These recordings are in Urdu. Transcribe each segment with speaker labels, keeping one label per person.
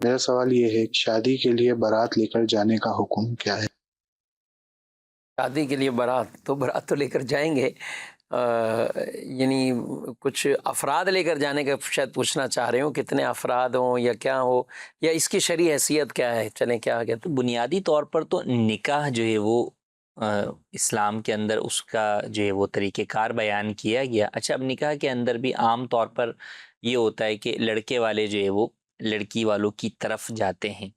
Speaker 1: میرا سوال یہ ہے کہ شادی کے لیے بارات لے کر جانے کا حکم کیا ہے؟
Speaker 2: شادی کے لیے بارات تو لے کر جائیں گے، یعنی کچھ افراد لے کر جانے کا شاید پوچھنا چاہ رہے ہوں، کتنے افراد ہوں یا کیا ہو، یا اس کی شرعی حیثیت کیا ہے؟ چلیں کیا کہتے ہیں؟
Speaker 3: بنیادی طور پر تو نکاح جو ہے وہ اسلام کے اندر اس کا جو ہے وہ طریقہ کار بیان کیا گیا۔ اچھا، اب نکاح کے اندر بھی عام طور پر یہ ہوتا ہے کہ لڑکے والے جو ہے وہ لڑکی والوں کی طرف جاتے ہیں،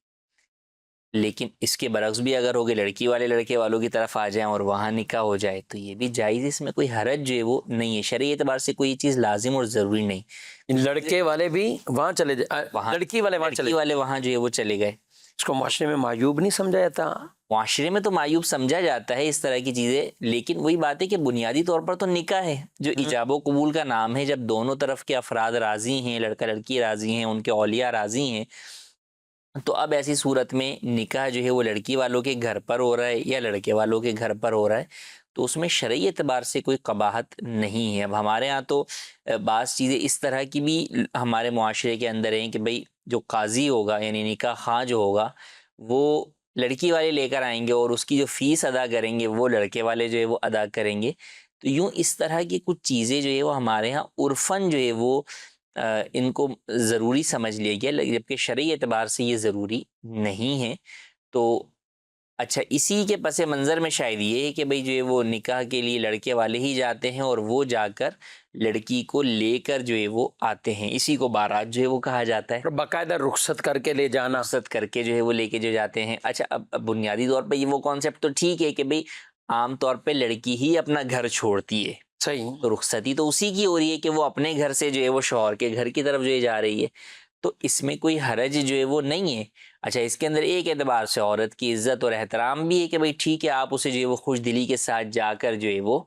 Speaker 3: لیکن اس کے برعکس بھی اگر ہوگے لڑکی والے لڑکے والوں کی طرف آ جائیں اور وہاں نکاح ہو جائے تو یہ بھی جائز، اس میں کوئی حرج جو ہے وہ نہیں ہے، شرعی اعتبار سے کوئی چیز لازم اور ضروری نہیں۔
Speaker 2: لڑکے والے بھی وہاں چلے جائیں، لڑکی والے وہاں چلے،
Speaker 3: لڑکی والے وہاں جو ہے وہ چلے گئے۔
Speaker 2: اس کو معاشرے میں معیوب نہیں سمجھا جاتا؟
Speaker 3: معاشرے میں تو معیوب سمجھا جاتا ہے اس طرح کی چیزیں، لیکن وہی بات ہے کہ بنیادی طور پر تو نکاح ہے جو ایجاب و قبول کا نام ہے، جب دونوں طرف کے افراد راضی ہیں، لڑکا لڑکی راضی ہیں، ان کے اولیاء راضی ہیں، تو اب ایسی صورت میں نکاح جو ہے وہ لڑکی والوں کے گھر پر ہو رہا ہے یا لڑکے والوں کے گھر پر ہو رہا ہے تو اس میں شرعی اعتبار سے کوئی قباحت نہیں ہے۔ اب ہمارے ہاں تو بعض چیزیں اس طرح کی بھی ہمارے معاشرے کے اندر ہیں کہ بھئی جو قاضی ہوگا یعنی نکاح خواہ جو ہوگا وہ لڑکی والے لے کر آئیں گے اور اس کی جو فیس ادا کریں گے وہ لڑکے والے جو ہے وہ ادا کریں گے، تو یوں اس طرح کی کچھ چیزیں جو ہے وہ ہمارے ہاں عرفاً جو ہے وہ ان کو ضروری سمجھ لیا گیا، جبکہ شرعی اعتبار سے یہ ضروری نہیں ہے۔ تو اچھا، اسی کے پس منظر میں شاید یہ ہے کہ بھئی جو ہے وہ نکاح کے لیے لڑکے والے ہی جاتے ہیں اور وہ جا کر لڑکی کو لے کر جو ہے وہ آتے ہیں، اسی کو بارات جو ہے وہ کہا جاتا ہے،
Speaker 2: باقاعدہ رخصت کر کے لے جانا،
Speaker 3: رخصت کر کے جو ہے وہ لے کے جو جاتے ہیں۔ اچھا، اب بنیادی طور پہ یہ وہ کانسیپٹ تو ٹھیک ہے کہ بھئی عام طور پہ لڑکی ہی اپنا گھر چھوڑتی ہے،
Speaker 2: صحیح،
Speaker 3: تو رخصتی تو اسی کی ہو رہی ہے کہ وہ اپنے گھر سے جو ہے وہ شوہر کے گھر کی طرف جو ہے جا رہی ہے، تو اس میں کوئی حرج جو ہے وہ نہیں ہے۔ اچھا، اس کے اندر ایک اعتبار سے عورت کی عزت اور احترام بھی ہے کہ بھئی ٹھیک ہے، آپ اسے جو ہے وہ خوش دلی کے ساتھ جا کر جو ہے وہ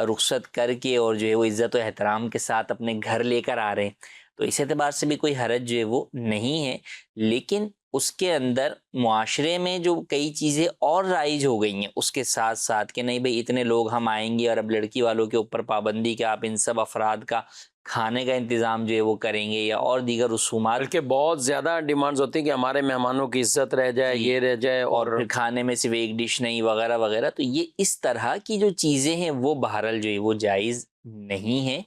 Speaker 3: رخصت کر کے اور جو ہے وہ عزت و احترام کے ساتھ اپنے گھر لے کر آ رہے ہیں، تو اس اعتبار سے بھی کوئی حرج جو ہے وہ نہیں ہے۔ لیکن اس کے اندر معاشرے میں جو کئی چیزیں اور رائج ہو گئی ہیں اس کے ساتھ ساتھ کہ نہیں بھئی اتنے لوگ ہم آئیں گے اور اب لڑکی والوں کے اوپر پابندی کہ آپ ان سب افراد کا کھانے کا انتظام جو ہے وہ کریں گے یا اور دیگر رسومات،
Speaker 2: بلکہ بہت زیادہ ڈیمانڈز ہوتی ہیں کہ ہمارے مہمانوں کی عزت رہ جائے، یہ رہ جائے،
Speaker 3: اور پھر کھانے میں صرف ایک ڈش نہیں وغیرہ وغیرہ، تو یہ اس طرح کی جو چیزیں ہیں وہ بہرحال جو ہے وہ جائز نہیں ہیں۔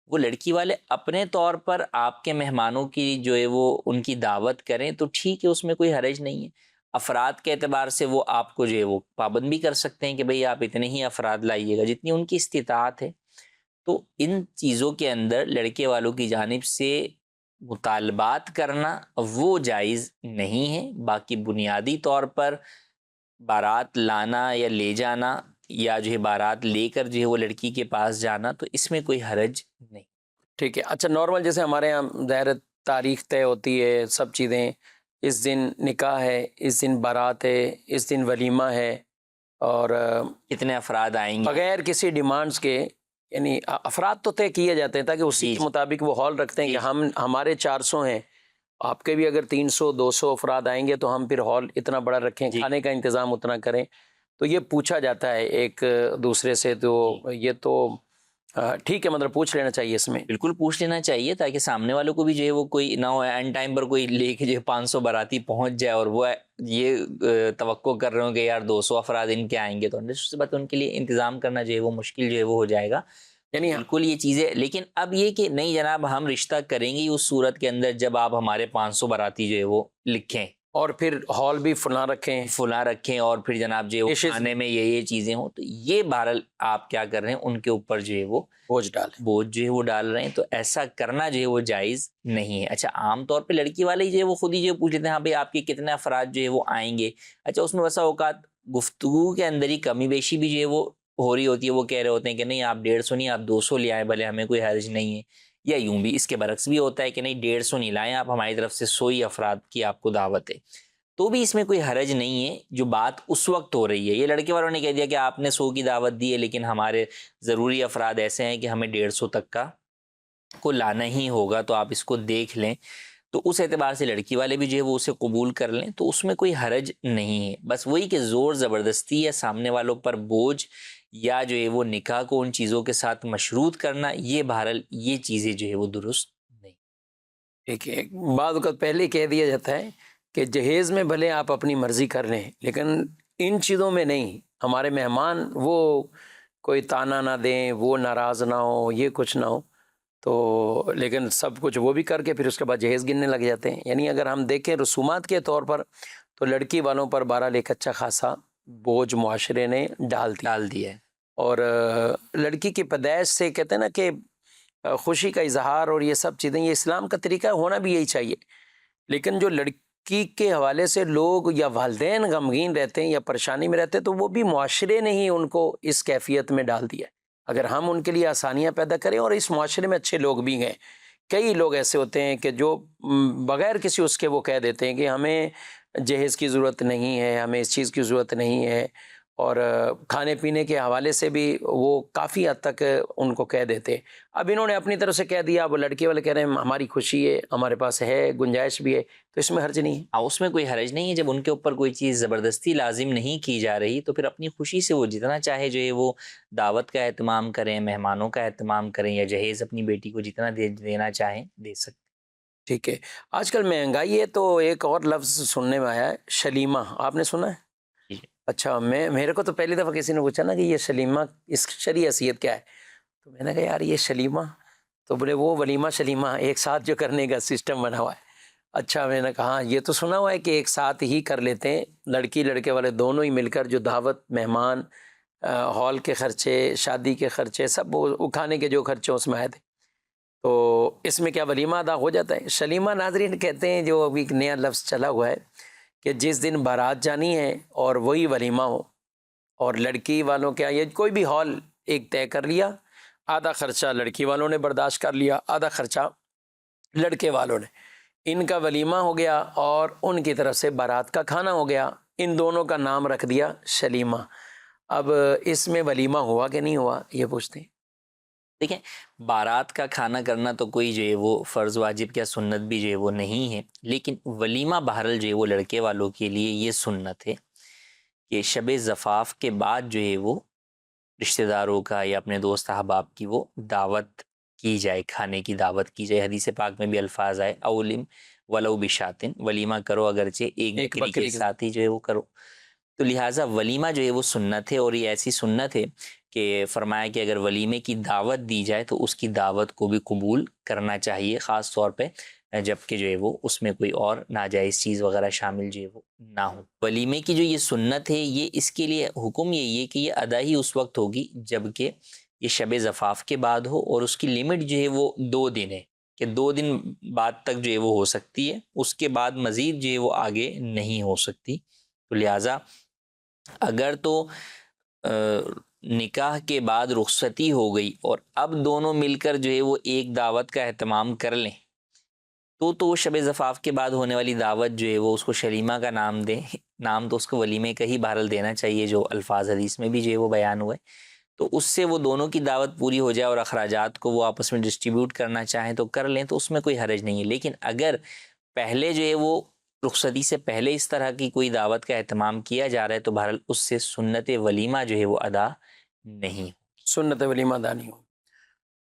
Speaker 3: وہ لڑکی والے اپنے طور پر آپ کے مہمانوں کی جو ہے وہ ان کی دعوت کریں تو ٹھیک ہے، اس میں کوئی حرج نہیں ہے۔ افراد کے اعتبار سے وہ آپ کو جو ہے وہ پابند بھی کر سکتے ہیں کہ بھئی آپ اتنے ہی افراد لائیے گا جتنی ان کی استطاعت ہے، تو ان چیزوں کے اندر لڑکے والوں کی جانب سے مطالبات کرنا وہ جائز نہیں ہے۔ باقی بنیادی طور پر بارات لانا یا لے جانا یا جو ہے بارات لے کر جو ہے وہ لڑکی کے پاس جانا تو اس میں کوئی حرج نہیں۔
Speaker 2: ٹھیک ہے۔ اچھا، نارمل جیسے ہمارے یہاں ظاہر تاریخ طے ہوتی ہے، سب چیزیں، اس دن نکاح ہے، اس دن بارات ہے، اس دن ولیمہ ہے، اور
Speaker 3: کتنے افراد آئیں گے
Speaker 2: بغیر کسی ڈیمانڈز کے، یعنی افراد تو طے کیے جاتے ہیں تاکہ اسی کے مطابق وہ ہال رکھتے ہیں کہ ہمارے 400 ہیں، آپ کے بھی اگر 300 200 افراد آئیں گے تو ہم پھر ہال اتنا بڑا رکھیں، کھانے کا انتظام اتنا کریں، تو یہ پوچھا جاتا ہے ایک دوسرے سے، تو یہ تو ٹھیک ہے، مطلب پوچھ لینا چاہیے اس میں،
Speaker 3: بالکل پوچھ لینا چاہیے تاکہ سامنے والوں کو بھی جو ہے وہ کوئی نہ ہو اینڈ ٹائم پر کوئی لے کے جو ہے 500 باراتی پہنچ جائے اور وہ یہ توقع کر رہے ہوں کہ یار 200 افراد ان کے آئیں گے، تو سے بات ان کے لیے انتظام کرنا جو ہے وہ مشکل جو ہے وہ ہو جائے گا۔ یعنی بالکل یہ چیزیں، لیکن اب یہ کہ نہیں جناب ہم رشتہ کریں گے اس صورت کے اندر جب آپ ہمارے 500 باراتی جو ہے وہ لکھیں
Speaker 2: اور پھر ہال بھی فلاں رکھیں
Speaker 3: اور پھر جناب جو ہے کھانے میں یہ چیزیں ہوں، تو یہ بہرحال آپ کیا کر رہے ہیں ان کے اوپر جو ہے وہ بوجھ جو ہے وہ ڈال رہے ہیں، تو ایسا کرنا جو ہے وہ جائز نہیں ہے۔ اچھا، عام طور پہ لڑکی والے جو ہے وہ خود ہی جو پوچھ لیتے ہیں ہاں بھئی آپ کے کتنے افراد جو ہے وہ آئیں گے۔ اچھا، اس میں بسا اوقات گفتگو کے اندر ہی کمی بیشی بھی جو ہے وہ ہو رہی ہوتی ہے، وہ کہہ رہے ہوتے ہیں کہ نہیں آپ 150 نہیں، آپ 200 لے آئیں، بھلے ہمیں کوئی حرج نہیں ہے، یا یوں بھی اس کے برعکس بھی ہوتا ہے کہ نہیں 150 نہیں لائیں آپ، ہماری طرف سے 100 ہی افراد کی آپ کو دعوت ہے، تو بھی اس میں کوئی حرج نہیں ہے۔ جو بات اس وقت ہو رہی ہے، یہ لڑکے والوں نے کہہ دیا کہ آپ نے 100 کی دعوت دی ہے لیکن ہمارے ضروری افراد ایسے ہیں کہ ہمیں 150 تک کا کو لانا ہی ہوگا، تو آپ اس کو دیکھ لیں، تو اس اعتبار سے لڑکی والے بھی جو ہے وہ اسے قبول کر لیں تو اس میں کوئی حرج نہیں ہے۔ بس وہی کہ زور زبردستی یا سامنے والوں پر بوجھ یا جو ہے وہ نکاح کو ان چیزوں کے ساتھ مشروط کرنا، یہ بہرحال یہ چیزیں جو ہے وہ درست نہیں۔
Speaker 2: ٹھیک ہے، بعض اوقات پہلے کہہ دیا جاتا ہے کہ جہیز میں بھلے آپ اپنی مرضی کر لیں لیکن ان چیزوں میں نہیں. ہمارے مہمان وہ کوئی تانا نہ دیں، وہ ناراض نہ ہو، یہ کچھ نہ ہو. تو لیکن سب کچھ وہ بھی کر کے پھر اس کے بعد جہیز گننے لگ جاتے ہیں. یعنی اگر ہم دیکھیں رسومات کے طور پر تو لڑکی والوں پر بہرحال ایک اچھا خاصا بوجھ معاشرے نے ڈال دیا ہے. اور لڑکی کی پیدائش سے کہتے ہیں نا کہ خوشی کا اظہار اور یہ سب چیزیں، یہ اسلام کا طریقہ ہونا بھی یہی چاہیے. لیکن جو لڑکی کے حوالے سے لوگ یا والدین غمگین رہتے ہیں یا پریشانی میں رہتے ہیں تو وہ بھی معاشرے نے ہی ان کو اس کیفیت میں ڈال دیا ہے. اگر ہم ان کے لیے آسانیاں پیدا کریں، اور اس معاشرے میں اچھے لوگ بھی ہیں، کئی لوگ ایسے ہوتے ہیں کہ جو بغیر کسی اس کے وہ کہہ دیتے ہیں کہ ہمیں جہیز کی ضرورت نہیں ہے، ہمیں اس چیز کی ضرورت نہیں ہے، اور کھانے پینے کے حوالے سے بھی وہ کافی حد تک ان کو کہہ دیتے. اب انہوں نے اپنی طرف سے کہہ دیا، اب لڑکے والے کہہ رہے ہیں ہماری خوشی ہے، ہمارے پاس ہے، گنجائش بھی ہے، تو اس میں حرج نہیں ہے.
Speaker 3: اس میں کوئی حرج نہیں ہے. جب ان کے اوپر کوئی چیز زبردستی لازم نہیں کی جا رہی تو پھر اپنی خوشی سے وہ جتنا چاہے جو ہے وہ دعوت کا اہتمام کریں، مہمانوں کا اہتمام کریں، یا جہیز اپنی بیٹی کو جتنا دینا چاہیں دے سکتے.
Speaker 2: ٹھیک ہے. آج کل مہنگائی ہے تو ایک اور لفظ سننے میں آیا ہے، شلیمہ. آپ نے سنا ہے؟ اچھا، میرے کو تو پہلی دفعہ کسی نے پوچھا نا کہ یہ شلیمہ اس کی شرعی حیثیت کیا ہے، تو میں نے کہا یار یہ شلیمہ تو بولے وہ ولیمہ شلیمہ ایک ساتھ جو کرنے کا سسٹم بنا ہوا ہے. اچھا، میں نے کہا ہاں یہ تو سنا ہوا ہے کہ ایک ساتھ ہی کر لیتے ہیں، لڑکی لڑکے والے دونوں ہی مل کر جو دعوت، مہمان، ہال کے خرچے، شادی کے خرچے، سب وہ کھانے کے جو خرچے اس میں آئے تھے، تو اس میں کیا ولیمہ ادا ہو جاتا ہے. شلیمہ ناظرین کہتے ہیں جو ابھی ایک نیا لفظ چلا ہوا ہے کہ جس دن بارات جانی ہے اور وہی ولیمہ ہو، اور لڑکی والوں کیا یہ کوئی بھی ہال ایک طے کر لیا، آدھا خرچہ لڑکی والوں نے برداشت کر لیا، آدھا خرچہ لڑکے والوں نے، ان کا ولیمہ ہو گیا اور ان کی طرف سے بارات کا کھانا ہو گیا، ان دونوں کا نام رکھ دیا شلیمہ. اب اس میں ولیمہ ہوا کہ نہیں ہوا یہ پوچھتے ہیں.
Speaker 3: دیکھیں، بارات کا کھانا کرنا تو کوئی جو ہے وہ فرض واجب یا سنت بھی جو ہے وہ نہیں ہے، لیکن ولیمہ بہرحال جو ہے وہ لڑکے والوں کے لیے یہ سنت ہے کہ شب زفاف کے بعد جو ہے وہ رشتہ داروں کا یا اپنے دوست احباب کی وہ دعوت کی جائے، کھانے کی دعوت کی جائے. حدیث پاک میں بھی الفاظ آئے اولم ولو بشاتن، ولیمہ کرو اگرچہ ایک بکری کے ساتھ ہی جو ہے وہ کرو. تو لہٰذا ولیمہ جو ہے وہ سنت ہے، اور یہ ایسی سنت ہے کہ فرمایا کہ اگر ولیمے کی دعوت دی جائے تو اس کی دعوت کو بھی قبول کرنا چاہیے، خاص طور پہ جب کہ جو ہے وہ اس میں کوئی اور ناجائز چیز وغیرہ شامل جو ہے وہ نہ ہو. ولیمے کی جو یہ سنت ہے، یہ اس کے لیے حکم یہی ہے کہ یہ ادا ہی اس وقت ہوگی جب کہ یہ شب زفاف کے بعد ہو، اور اس کی لمٹ جو ہے وہ 2 دن ہے کہ 2 دن بعد تک جو ہے وہ ہو سکتی ہے، اس کے بعد مزید جو ہے وہ آگے نہیں ہو سکتی. تو لہٰذا اگر تو نکاح کے بعد رخصتی ہو گئی اور اب دونوں مل کر جو ہے وہ ایک دعوت کا اہتمام کر لیں تو وہ شب زفاف کے بعد ہونے والی دعوت جو ہے وہ اس کو شلیمہ کا نام دیں. نام تو اس کو ولیمے کا ہی بہرحال دینا چاہیے جو الفاظ حدیث میں بھی جو ہے وہ بیان ہوئے، تو اس سے وہ دونوں کی دعوت پوری ہو جائے اور اخراجات کو وہ آپس میں ڈسٹریبیوٹ کرنا چاہیں تو کر لیں، تو اس میں کوئی حرج نہیں ہے. لیکن اگر پہلے جو ہے وہ رخصتی سے پہلے اس طرح کی کوئی دعوت کا اہتمام کیا جا رہا ہے تو بہرحال اس سے سنت ولیمہ جو ہے وہ ادا نہیں.
Speaker 2: سنت ولیمہ ادا نہیں ہو.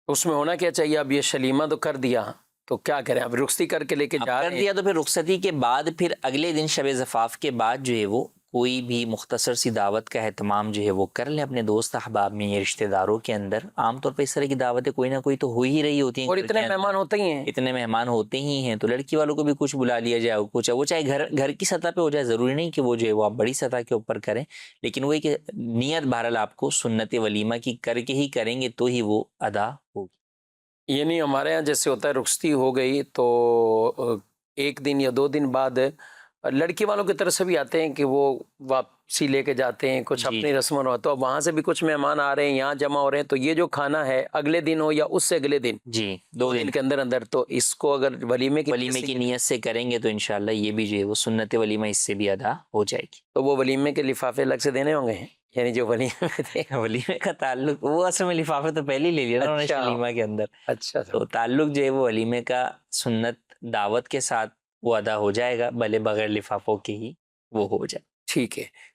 Speaker 2: اس میں ہونا کیا چاہیے؟ اب یہ شلیمہ تو کر دیا تو کیا کریں؟ اب رخصتی کر کے لے کے جا رہے ہیں،
Speaker 3: کر دیا تو پھر رخصتی کے بعد پھر اگلے دن شب زفاف کے بعد جو ہے وہ کوئی بھی مختصر سی دعوت کا اہتمام جو ہے وہ کر لیں اپنے دوست احباب میں یا رشتہ داروں کے اندر. عام طور پہ اس طرح کی دعوتیں کوئی نہ کوئی تو ہو ہی رہی ہوتی ہیں،
Speaker 2: اور اتنے مہمان ہوتے ہی ہیں،
Speaker 3: اتنے مہمان ہوتے ہی ہیں، تو لڑکی والوں کو بھی کچھ بلا لیا جائے، کچھ وہ چاہے گھر کی سطح پہ ہو جائے، ضروری نہیں کہ وہ جو ہے وہ آپ بڑی سطح کے اوپر کریں، لیکن وہی کہ نیت بہرحال آپ کو سنت ولیمہ کی کر کے ہی کریں گے تو ہی وہ ادا ہوگی.
Speaker 2: یعنی ہمارے ہاں جیسے ہوتا ہے رخصتی ہو گئی تو 1 دن یا 2 دن بعد لڑکی والوں کی طرف سے بھی آتے ہیں کہ وہ واپسی لے کے جاتے ہیں کچھ اپنی رسم و رواج، تو اب وہاں سے بھی کچھ مہمان آ رہے ہیں، یہاں جمع ہو رہے ہیں، تو یہ جو کھانا ہے اگلے دن ہو یا اس سے اگلے دن،
Speaker 3: 2 دن
Speaker 2: کے اندر تو اس کو اگر ولیمے
Speaker 3: کی نیت سے کریں گے تو انشاءاللہ یہ بھی جو ہے وہ سنت ولیمہ اس سے بھی ادا ہو جائے گی.
Speaker 2: تو وہ ولیمے کے لفافے الگ سے دینے ہوں گے، یعنی جو
Speaker 3: ولیمے کا تعلق وہ اصل میں لفافے تو پہلے ہی لے لیا نا انہوں نے شلیمہ کے اندر.
Speaker 2: اچھا،
Speaker 3: تو تعلق جو ہے وہ ولیمے کا سنت دعوت کے ساتھ وہ ادا ہو جائے گا، بھلے بغیر لفافوں کے ہی وہ ہو جائے.
Speaker 2: ٹھیک ہے.